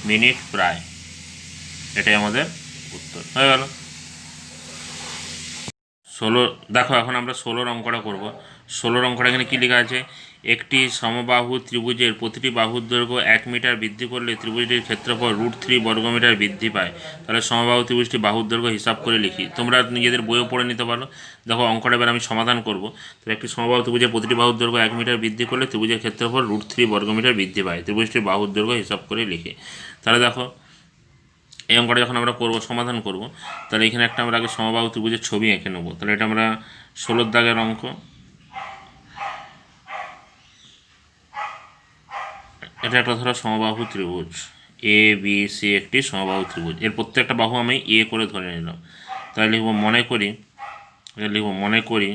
মিনিট প্রায়, এটাই আমাদের উত্তর হয়ে গেল। 16 দেখো এখন আমরা 16 অঙ্কটা করব। 16 অঙ্কটা এখানে কী লেখা আছে, একটি সমবাহু ত্রিভুজের প্রতিটি বাহুর দৈর্ঘ্য 1 মিটার বৃদ্ধি করলে ত্রিভুজটির ক্ষেত্রফল √3 বর্গমিটার বৃদ্ধি পায়। তাহলে সমবাহু ত্রিভুজটি বাহুর দৈর্ঘ্য হিসাব করে লিখি। তোমরা নিজেদের বইও পড়ে নিতে পারো। দেখো অঙ্কটা এবার আমি সমাধান করব। তাহলে একটি সমবাহু ত্রিভুজের প্রতিটি বাহুর দৈর্ঘ্য 1 মিটার বৃদ্ধি করলে ত্রিভুজের ক্ষেত্রফল √3 বর্গমিটার বৃদ্ধি পায়। ত্রিভুজটির বাহুর দৈর্ঘ্য হিসাব করে লিখি। তাহলে দেখো এই অঙ্কটা যখন আমরা করব, সমাধান করব, তাহলে এখানে একটা আমরা আগে সমবাহু ত্রিভুজের ছবি এঁকে নেব। তাহলে এটা আমরা 16 দাগের অঙ্ক। এটা একটা ধরো সমবাহু ত্রিভুজ এ বি সি, একটি সমবাহু ত্রিভুজ, এর প্রত্যেকটা বাহু আমি এ করে ধরে নিলাম। তাহলে লিখব মনে করি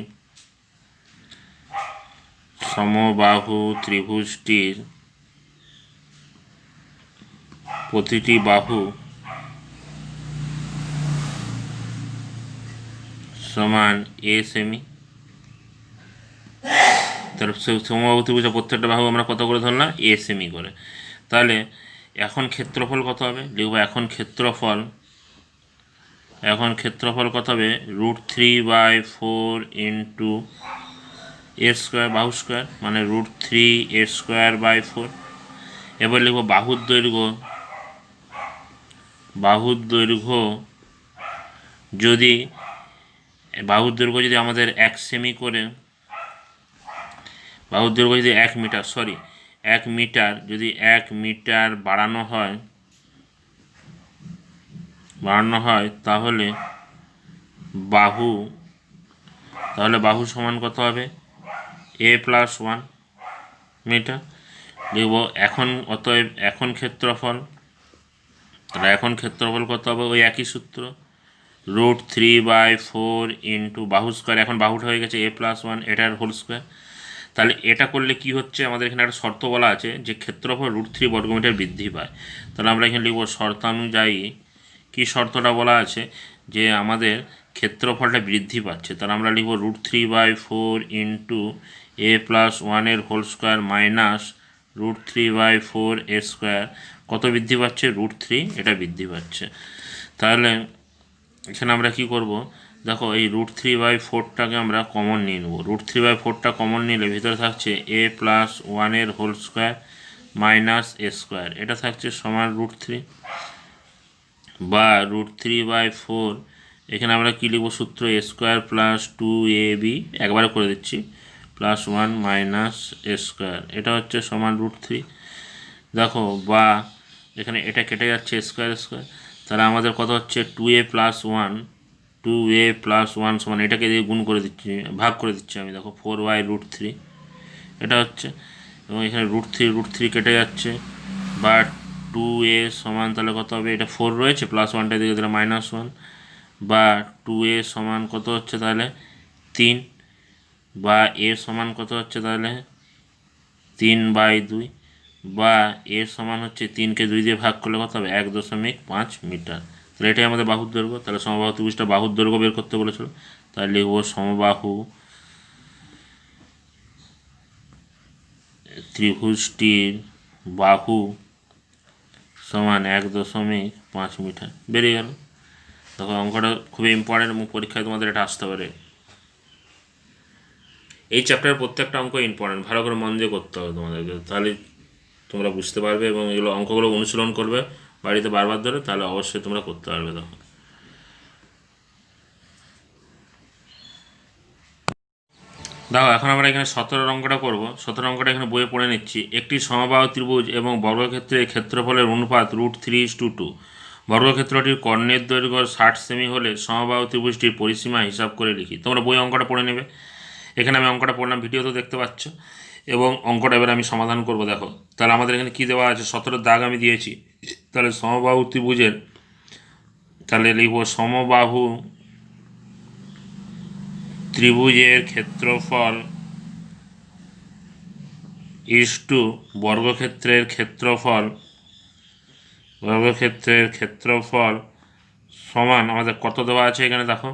সমবাহু ত্রিভুজটির প্রতিটি বাহু সমান এ সেমি। তাহলে সমবাহু ত্রিভুজের প্রত্যেকটা বাহু আমরা কত করে ধরলাম, এ সেমি করে। তাহলে এখন ক্ষেত্রফল কত হবে, লিখব এখন ক্ষেত্রফল কত হবে, √3/4 ইন্টু এ স্কোয়ার, বাহু স্কোয়ার মানে √3a²/4। এবার লিখব বাহুর দৈর্ঘ্য যদি আমাদের 1 সেমি করে, বাহুর দৈর্ঘ্য যদি 1 মিটার, 1 মিটার বাড়ানো হয় তাহলে বাহু সমান কত হবে, a+1 মিটার। লিখব অতএব এখন ক্ষেত্রফল, তাহলে এখন ক্ষেত্রফল কত হবে, ওই একই সূত্র, √3/4 ইন্টু বাহু স্কোয়ার, এখন বাহুটা হয়ে গেছে a+1, এটার হোল স্কোয়ার। তাহলে এটা করলে কি হচ্ছে, আমাদের এখানে একটা শর্ত বলা আছে যে ক্ষেত্রফল √3 বর্গমিটার বৃদ্ধি পায়। তাহলে আমরা এখানে লিখব শর্তানুযায়ী, কি শর্তটা বলা আছে, যে আমাদের ক্ষেত্রফলটা বৃদ্ধি পাচ্ছে, তাহলে আমরা লিখব √3/4 ইন্টু a+1² মাইনাস √3/4 কত বৃদ্ধি পাচ্ছে? √3 এটা বৃদ্ধি পাচ্ছে। তাহলে এখানে আমরা কি করব, দেখো এই √3/4টাকে আমরা কমন নিয়ে নেব। √3/4টা কমন নিলে ভিতরে থাকছে a+1² মাইনাস a², এটা থাকছে সমান √3 বা √3/4। এখানে আমরা কী লিখব? সূত্র a² + 2ab একবারে করে দিচ্ছি +1 মাইনাস a², এটা হচ্ছে সমান √3। দেখো বা এখানে এটা কেটে যাচ্ছে স্কোয়ার, তাহলে আমাদের কত হচ্ছে 2a+1 সমান এটাকে দিয়ে গুণ করে দিচ্ছি, ভাগ করে দিচ্ছি আমি। দেখো 4/√3 এটা হচ্ছে, এবং এখানে √3 কেটে যাচ্ছে, বা 2a সমান তাহলে কত হবে? এটা 4 রয়েছে, +1টা দিকে দিলে -1, বা 2a সমান কত হচ্ছে তাহলে 3, বা a সমান কত হচ্ছে তাহলে 3/2, বা এর সমান হচ্ছে 3কে 2 দিয়ে ভাগ করলে কত হবে? 1.5 মিটার। তাহলে এটাই আমাদের বাহুর দৈর্ঘ্য। তাহলে সমবাহু ত্রিভুজটা বাহুর দৈর্ঘ্য বের করতে বলেছিল, তাহলে লিখব সমবাহু ত্রিভুজটির বাহু সমান 1.5 মিটার। বেরিয়ে গেল। দেখো অঙ্কটা খুবই ইম্পর্টেন্ট এবং পরীক্ষায় তোমাদের এটা আসতে পারে। এই চ্যাপ্টারের প্রত্যেকটা অঙ্ক ইম্পর্টেন্ট, ভালো করে মন দিয়ে করতে হবে তোমাদেরকে, তাহলে তোমরা বুঝতে পারবে এবং এগুলো অঙ্কগুলো অনুশীলন করবে বাড়িতে বারবার ধরে, তাহলে অবশ্যই তোমরা করতে পারবে। দেখো এখন আমরা এখানে 17 অঙ্কটা করবো। 17 অঙ্কটা এখানে বইয়ে পড়ে নিচ্ছি। একটি সমবাহু ত্রিভুজ এবং বর্গক্ষেত্রের ক্ষেত্রফলের অনুপাত √3:2। বর্গক্ষেত্রটির কর্ণের দৈর্ঘ্য 60 সেমি হলে সমবাহু ত্রিভুজটির পরিসীমা হিসাব করে লিখি। তোমরা বই অঙ্কটা পড়ে নেবে। এখানে আমি অঙ্কটা পড়লাম, ভিডিও তো দেখতে পাচ্ছ, এবং অঙ্কটা এবার আমি সমাধান করব। দেখো তাহলে আমাদের এখানে কী দেওয়া আছে? 17 দাগ আমি দিয়েছি। তাহলে সমবাহু ত্রিভুজের, তাহলে লিখব সমবাহু ত্রিভুজের ক্ষেত্রফল ইস্টু বর্গক্ষেত্রের ক্ষেত্রফল সমান আমাদের কত দেওয়া আছে এখানে? দেখো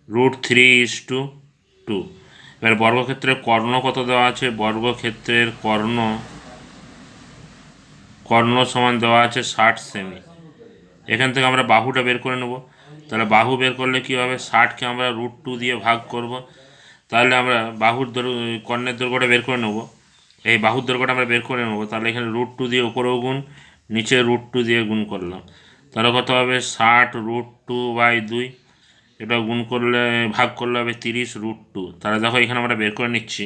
√3:2। এবার বর্গক্ষেত্রের কর্ণ কত দেওয়া আছে? বর্গক্ষেত্রের কর্ণ সমান দেওয়া আছে 60 সেমি। এখান থেকে আমরা বাহুটা বের করে নেব। তাহলে বাহু বের করলে কী হবে? 60কে আমরা √2 দিয়ে ভাগ করব। তাহলে আমরা বাহুর কর্ণের দৈর্ঘ্যটা বের করে নেব। এই বাহুর দৈর্ঘ্যটা আমরা বের করে নেব। তাহলে এখানে √2 দিয়ে উপরেও গুণ, নিচে √2 দিয়ে গুণ করলাম। তাহলে কত হবে? 60 √2/2, এটা গুণ করলে ভাগ করলে হবে 30 √2। তাহলে দেখো এখানে আমরা বের করে নিচ্ছি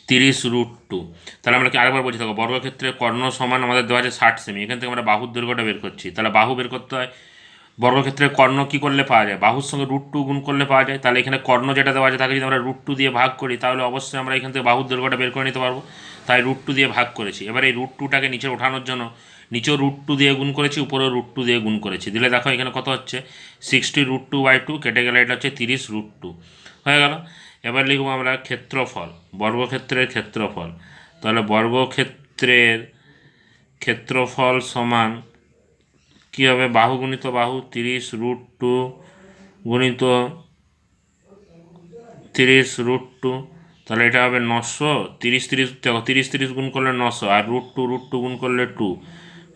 30 √2। তাহলে আমরা কি আরেকবার বলছি, দেখো বর্গক্ষেত্রের কর্ণ সমান আমাদের দেওয়া আছে 60 সেমি। এখান থেকে আমরা বাহুর দৈর্ঘ্যটা বের করছি। তাহলে বাহু বের করতে হয়, বর্গক্ষেত্রের কর্ণ কী করলে পাওয়া যায়? বাহুর সঙ্গে √2 গুণ করলে পাওয়া যায়। তাহলে এখানে কর্ণ যেটা দেওয়া আছে তাকে যদি আমরা √2 দিয়ে ভাগ করি, তাহলে অবশ্যই আমরা এখান থেকে বাহুর দৈর্ঘ্যটা বের করে নিতে পারবো। তাই √2 দিয়ে ভাগ করেছি। এবার এই √2টাকে নিচে ওঠানোর জন্য নিচেও √2 দিয়ে গুণ করেছি, উপরেও √2 দিয়ে গুণ করেছি। দিলে দেখো এখানে কত হচ্ছে? 60 √2/2 কেটে গেলে এটা হচ্ছে 30 √2 হয়ে গেল। এবার লিখবো আমরা ক্ষেত্রফল, বর্গক্ষেত্রের ক্ষেত্রফল। তাহলে বর্গক্ষেত্রের ক্ষেত্রফল সমান কী হবে? বাহু গুণিত বাহু, 30 √2 গুণিত 30 √2, তাহলে এটা হবে 900। 30 দেখো 30 গুণ করলে 900, আর √2 গুণ করলে 2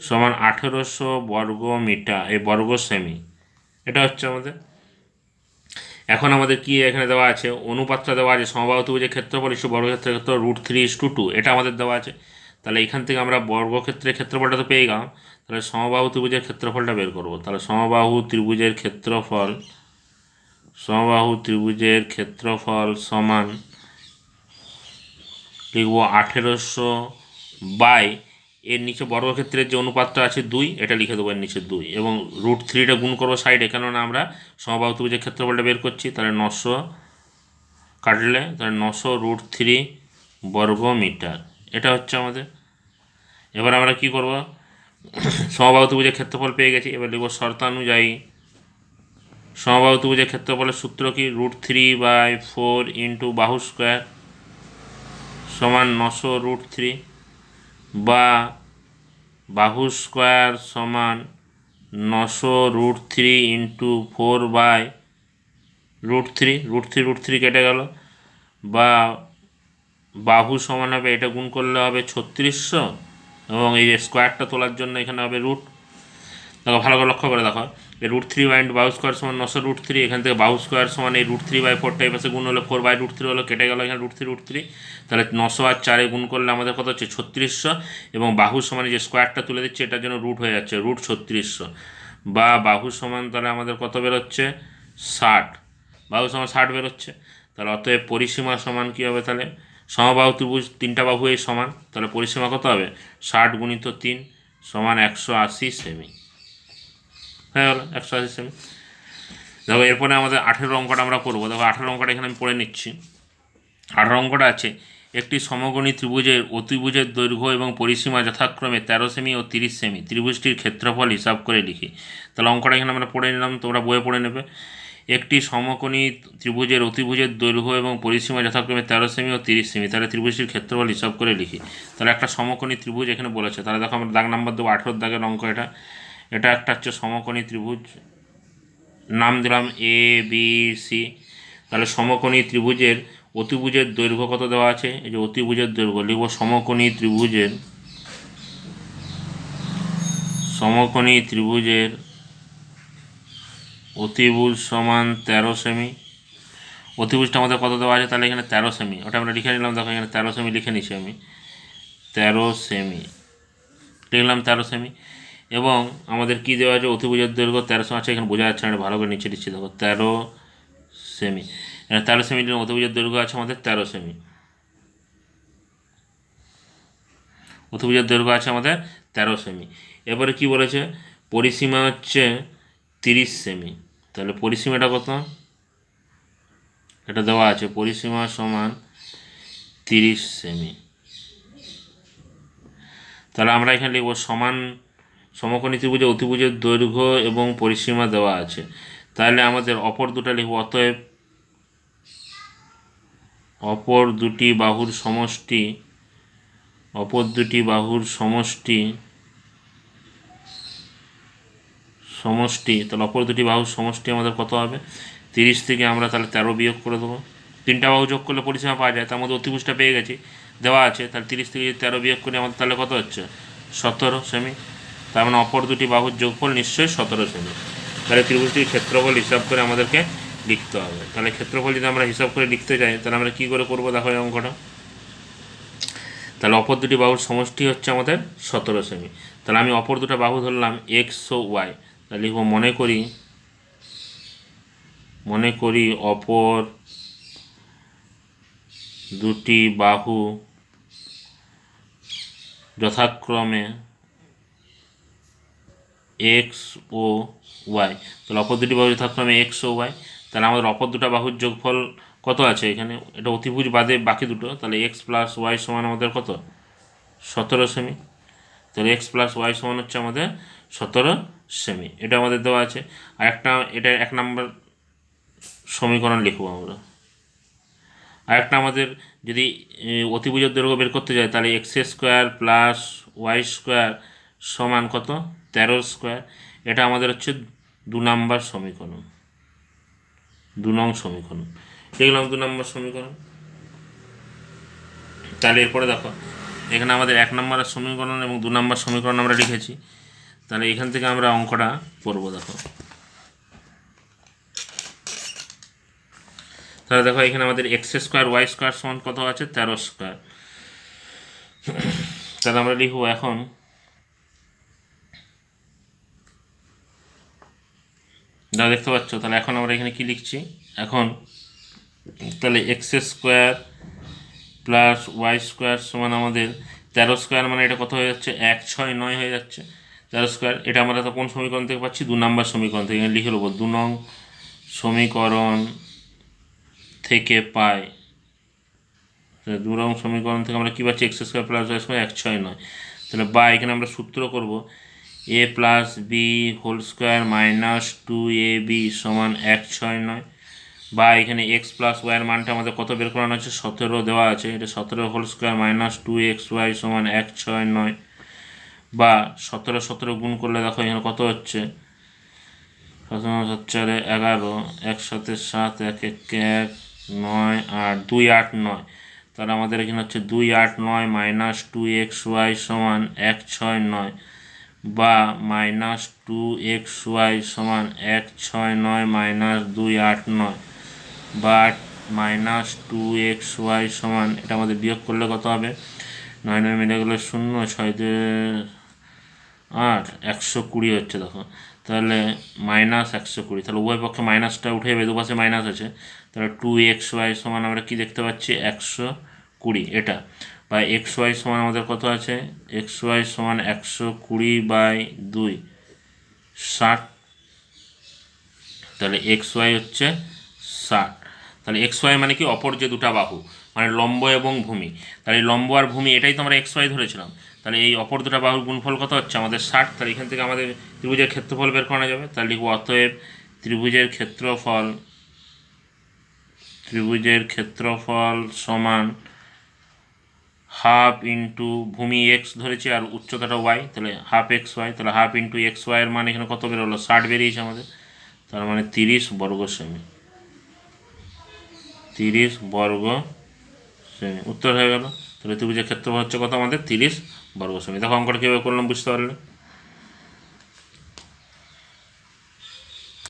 সমান 1800 বর্গ মিটার, এই বর্গ সেমি। এটা হচ্ছে আমাদের। এখন আমাদের কি এখানে দেওয়া আছে? অনুপাতটা দেওয়া আছে সমবাহু ত্রিভুজের ক্ষেত্রফল ইস্টু বর্গক্ষেত্রের ক্ষেত্র √3:2, এটা আমাদের দেওয়া আছে। তাহলে এখান থেকে আমরা বর্গক্ষেত্রের ক্ষেত্রফলটা তো পেয়ে গেলাম, তাহলে সমবাহু ত্রিভুজের ক্ষেত্রফলটা বের করব। তাহলে সমবাহু ত্রিভুজের ক্ষেত্রফল সমান লিখব 1800 বাই এর নিচে বর্গক্ষেত্রের যে অনুপাতটা আছে 2, এটা লিখে দেবো এর নিচে 2, এবং √3টা গুণ করবো সাইডে, কেননা আমরা সমবাহু ত্রিভুজের ক্ষেত্রফলটা বের করছি। তাহলে 900 কাটলে তাহলে 900 √3 বর্গ মিটার, এটা হচ্ছে আমাদের। এবার আমরা কি করব? সমবাহু ত্রিভুজের ক্ষেত্রফল পেয়ে গেছি। এবার লিখব শর্তানুযায়ী সমবাহু ত্রিভুজের ক্ষেত্রফলের সূত্র কি? √3/4 ইন্টু বাহু স্কোয়ার সমান 900 √3, বা বাহু স্কোয়ার সমান 900√3 ইন্টু 4/√3, √3 কেটে গেল, বা বাহু সমান হবে, এটা গুণ করলে হবে 3600, এবং এই স্কোয়ারটা তোলার জন্য এখানে হবে রুট। দেখো ভালো করে লক্ষ্য করে দেখো, এই √3 ইন্টু বাহু স্কোয়ার সমান 900√3, এখান থেকে বাহু স্কোয়ার সমান এই √3/4টা এই পাশে গুণ হলো 4/√3 হলো, কেটে গেল এখানে √3, তাহলে 900 আর 4 গুণ করলে আমাদের কত হচ্ছে 3600, এবং বাহু সমান যে স্কোয়ারটা তুলে দিচ্ছে এটার জন্য রুট হয়ে যাচ্ছে √3600, বা বাহু সমান তাহলে আমাদের কত বেরোচ্ছে 60, বাহু সমান 60 বেরোচ্ছে। তাহলে অতএব পরিসীমা সমান কী হবে, তাহলে সমবাহু ত্রিভুজ তিনটা বাহু এই সমান, তাহলে পরিসীমা কত হবে 60 × 3 সমান 180 সেমি, হয়ে গেল 180 সেমি। দেখো এরপরে আমাদের 18 অঙ্কটা আমরা করবো। দেখো 18 অঙ্কটা এখানে আমি পড়ে নিচ্ছি। 18 অঙ্কটা আছে, একটি সমকোণী ত্রিভুজের অতিভুজের দৈর্ঘ্য এবং পরিসীমা যথাক্রমে 13 সেমি ও 30 সেমি, ত্রিভুজটির ক্ষেত্রফল হিসাব করে লিখি। তাহলে অঙ্কটা এখানে আমরা পড়ে নিলাম, তোমরা বইয়ে পড়ে নেবে। একটি সমকোণী ত্রিভুজের অতিভুজের দৈর্ঘ্য এবং পরিসীমা যথাক্রমে 13 সেমি ও 30 সেমি, তাহলে ত্রিভুজটির ক্ষেত্রফল হিসাব করে লিখি। তাহলে একটা সমকোণী ত্রিভুজ এখানে বলেছে, তাহলে দেখো আমরা দাগ নাম্বার দেবো 18 দাগের অঙ্ক এটা। এটা একটা হচ্ছে সমকোণী ত্রিভুজ, নাম দিলাম ABC। তাহলে সমকোণী ত্রিভুজের অতিভুজের দৈর্ঘ্য কত দেওয়া আছে, এই যে অতিভুজের দৈর্ঘ্য লিখব, সমকোণী ত্রিভুজের অতিভুজ সমান 13 সেমি। অতিভুজটা আমাদের কত দেওয়া আছে, তাহলে এখানে 13 সেমি, ওটা আমরা লিখে নিলাম। দেখো এখানে 13 সেমি লিখে নিচ্ছি আমি, 13 সেমি লিখলাম, 13 সেমি। এবং আমাদের কি দেওয়া আছে, অতিভুজের দৈর্ঘ্য 13 সেমি আছে, এখানে বোঝা যাচ্ছে না, ভালো করে নিচে দিচ্ছি। দেখো 13 সেমি, 13 সেমি অতিভুজের দৈর্ঘ্য আছে আমাদের 13 সেমি, অতিভুজের দৈর্ঘ্য আছে আমাদের 13 সেমি। এবারে কি বলেছে, পরিসীমা হচ্ছে 30 সেমি। তাহলে পরিসীমাটা কত, এটা দেওয়া আছে, পরিসীমা সমান 30 সেমি। তাহলে আমরা এখানে লিখব সমান, সমকোণী ত্রিভুজে অতিভুজের দৈর্ঘ্য এবং পরিসীমা দেওয়া আছে, তাহলে আমাদের অপর দুটো লিখব। অতএব অপর দুটি বাহুর সমষ্টি, তাহলে অপর দুটি বাহুর সমষ্টি আমাদের কত হবে, 30 থেকে আমরা তাহলে 13 বিয়োগ করে দেবো। তিনটা বাহু যোগ করলে পরিসীমা পাওয়া যায়, তার মধ্যে অতিভুজটা পেয়ে গেছি, দেওয়া আছে। তাহলে 30 থেকে যদি 13 বিয়োগ করি আমাদের তাহলে কত হচ্ছে 17 সেমি। তার মানে অপর দুটি বাহুর যোগফল নিশ্চয়ই 17 সেমি। তাহলে ত্রিভুজটির ক্ষেত্রফল হিসাব করে আমাদেরকে লিখতে হবে। তাহলে ক্ষেত্রফল যদি আমরা হিসাব করে লিখতে যাই, তাহলে আমরা কী করে করবো, দেখো এই অঙ্কটা। তাহলে অপর দুটি বাহুর সমষ্টি হচ্ছে আমাদের 17 সেমি। তাহলে আমি অপর দুটো বাহু ধরলাম এক্স ও ওয়াই। তাহলে লিখব, মনে করি অপর দুটি বাহু যথাক্রমে এক্স ও ওয়াই। তাহলে অপর দুটি বাহু যথাক্রমে এক্স ও ওয়াই। তাহলে আমাদের অপর দুটো বাহুর যোগফল কত আছে এখানে, এটা অতিভুজ বাদে বাকি দুটো, তাহলে এক্স প্লাস ওয়াই সমান আমাদের কত 17 সেমি। তাহলে এক্স প্লাস ওয়াই সমান হচ্ছে আমাদের 17 সেমি, এটা আমাদের দেওয়া আছে। আর এটা 1 নম্বর সমীকরণ লিখবো আমরা। আর একটা আমাদের যদি অতিভুজের দৈর্ঘ্য বের করতে যাই, তাহলে x² প্লাস ওয়াই স্কোয়ার সমান কত 13²। এটা আমাদের হচ্ছে 2 নম্বর সমীকরণ, 2 নং সমীকরণ, লিখলাম 2 নম্বর সমীকরণ। তাহলে এরপরে দেখো এখানে আমাদের 1 নম্বরের সমীকরণ এবং 2 নম্বর সমীকরণ আমরা লিখেছি। তাহলে এখান থেকে আমরা অঙ্কটা করবো। দেখো তাহলে দেখো এখানে আমাদের x² ওয়াই স্কোয়ার সমান কত আছে 13²। তাহলে আমরা লিখবো এখন, দেখতে পাচ্ছ। তাহলে এখন আমরা এখানে কি লিখছি, এখন তাহলে x² প্লাস ওয়াই স্কোয়ার সমান আমাদের 13² মানে এটা কত হয়ে যাচ্ছে 169 হয়ে যাচ্ছে 13²। এটা আমরা তো কোন সমীকরণ থেকে পাচ্ছি, 2 নম্বর সমীকরণ থেকে। লিখে নেবো 2 নং সমীকরণ থেকে পাই। 2 নং সমীকরণ থেকে আমরা কী পাচ্ছি, x² প্লাস ওয়াই স্কোয়ার 169। তাহলে বা এখানে আমরা সূত্র করব a plus b whole square minus 2ab সমান 169, বা এখানে এক্স প্লাস ওয়াইয়ের মানটা আমাদের কত বের করানো আছে 17 দেওয়া আছে, এটা 17 হোল স্কোয়ার মাইনাস 2xy সমান 169, বা 17 গুণ করলে দেখো এখানে কত হচ্ছে প্রথম 7 11, 1 7 7, 1 1 1, 9 8, 2 8 9। তাহলে আমাদের এখানে হচ্ছে 2 8 9 মাইনাস 2xy সমান 1 6 9, বা মাইনাস 2xy সমান 1 6 9 মাইনাস 2 8 9, বা মাইনাস 2xy সমান, এটা আমাদের বিয়োগ করলে কত হবে? 9 9 মিলে গেলে 0, 6 8, 120 হচ্ছে। দেখো তাহলে মাইনাস 120, তাহলে উভয় পক্ষে মাইনাসটা উঠে যাবে, দুপাশে মাইনাস আছে। তাহলে 2xy সমান আমরা কি দেখতে পাচ্ছি? 120 এটা, বা xy সমান আমাদের কত আছে? xy সমান 120/2, 60। তাহলে xy হচ্ছে 60। তাহলে xy মানে কি? অপর যে দুটা বাহু, মানে লম্ব এবং ভূমি। তাহলে এই লম্ব আর ভূমি এটাই তো আমরা xy ধরেছিলাম। তাহলে এই অপর দুটা বাহুর গুণফল কত হচ্ছে? আমাদের 60। তাহলে এখান থেকে আমাদের ত্রিভুজের ক্ষেত্রফল বের করা যাবে। তাহলে লিখব অতএব ত্রিভুজের ক্ষেত্রফল সমান হাফ ইন্টু ভূমি এক্স ধরেছি আর উচ্চতাটা ওয়াই, তাহলে হাফ এক্স ওয়াই। তাহলে হাফ ইন্টু এক্স ওয়াইয়ের মান এখানে কত বেরোলো? 60 বেরিয়েছে আমাদের। তার মানে 30 বর্গ সেমি। 30 বর্গ সেমি উত্তর হয়ে গেল। তাহলে ত্রিভুজের ক্ষেত্রফল হচ্ছে কত আমাদের? 30 বর্গ সেমি। দেখো অঙ্কটা কীভাবে করলাম বুঝতে পারলে?